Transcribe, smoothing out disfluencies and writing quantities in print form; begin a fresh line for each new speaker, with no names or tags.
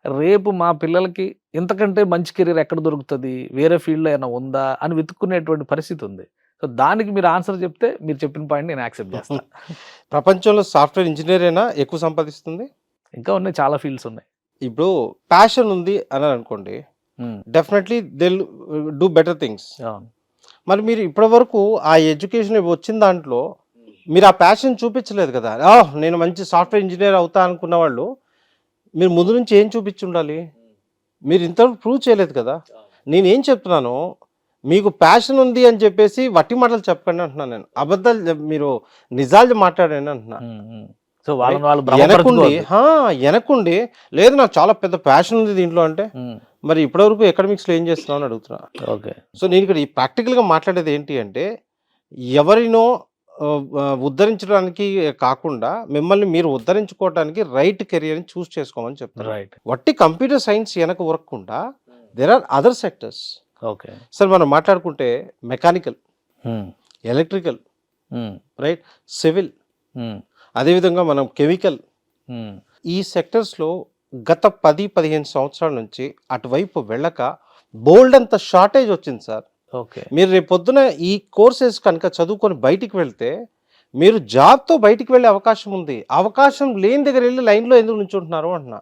రేపు మా పిల్లలకి ఇంతకంటే మంచి కెరీర్ ఎక్కడ దొరుకుతది? వేరే ఫీల్డ్‌లో ఏమైనా ఉందా? అని వెతుక్కునేటువంటి పరిస్థితి ఉంది. సో, దానికి మీరు ఆన్సర్ చెప్తే మీరు చెప్పిన పాయింట్ నేను యాక్సెప్ట్ చేస్తా.
ప్రపంచంలో సాఫ్ట్‌వేర్ ఇంజినీరేనా ఎక్కువ సంపాదిస్తుంది?
ఇంకా ఉన్నాయి, చాలా ఫీల్డ్స్ ఉన్నాయి.
ఇప్పుడు ప్యాషన్ ఉంది అని అనుకోండి,
హ్మ్.
Definitely they will do better things.
అవును.
మరి మీరు ఇప్పటివరకు ఆ ఎడ్యుకేషన్ వచ్చిన దాంట్లో మీరు ఆ ప్యాషన్ చూపించలేదు కదా. నేను మంచి సాఫ్ట్‌వేర్ ఇంజినీర్ అవుతా అనుకున్న వాళ్ళు మీరు ముందు నుంచి ఏం చూపించి ఉండాలి? మీరు ఇంతవరకు ప్రూవ్ చేయలేదు కదా. నేనేం చెప్తున్నాను, మీకు ప్యాషన్ ఉంది అని చెప్పేసి వట్టి మాటలు చెప్పకండి అంటున్నాను నేను. అబద్ధాలు మీరు నిజాలు మాట్లాడండి అంటున్నా.
హ్మ్. హ్మ్. సో, వాళ్ళని వాళ్ళు
వెనకుండి
భ్రమపరచుకోవద్దు.
వెనకుండి లేదు నాకు చాలా పెద్ద ప్యాషన్ ఉంది దీంట్లో అంటే,
హ్మ్.
మరి ఇప్పటివరకు ఎకడమిక్స్లో ఏం చేస్తున్నావు అని అడుగుతున్నా.
ఓకే.
సో నేను ఇక్కడ ఈ ప్రాక్టికల్గా మాట్లాడేది ఏంటి అంటే, ఎవరినో ఉద్ధరించడానికి కాకుండా మిమ్మల్ని మీరు ఉద్ధరించుకోవడానికి రైట్ కెరియర్ని చూస్ చేసుకోమని చెప్తారు.
రైట్.
వట్టి కంప్యూటర్ సైన్స్ వెనక ఉరకకుండా there are other sectors.
Okay.
Sir మనం మాట్లాడుకుంటే మెకానికల్,
హ్మ్.
ఎలక్ట్రికల్,
హ్మ్.
రైట్, సివిల్,
హ్మ్.
అదేవిధంగా మనం కెమికల్,
హ్మ్.
ఈ సెక్టర్స్లో గత 10-15 సంవత్సరాల నుంచి అటువైపు వెళ్ళక బోల్డ్ అంత షార్టేజ్ వచ్చింది సార్.
ఓకే.
మీరు రేపు పొద్దున ఈ కోర్సెస్ కనుక చదువుకొని బయటికి వెళ్తే మీరు జాబ్తో బయటికి వెళ్ళే అవకాశం ఉంది. అవకాశం లేని దగ్గర వెళ్ళి లైన్లో ఎందుకు నుంచుంటున్నారు అంటున్నా.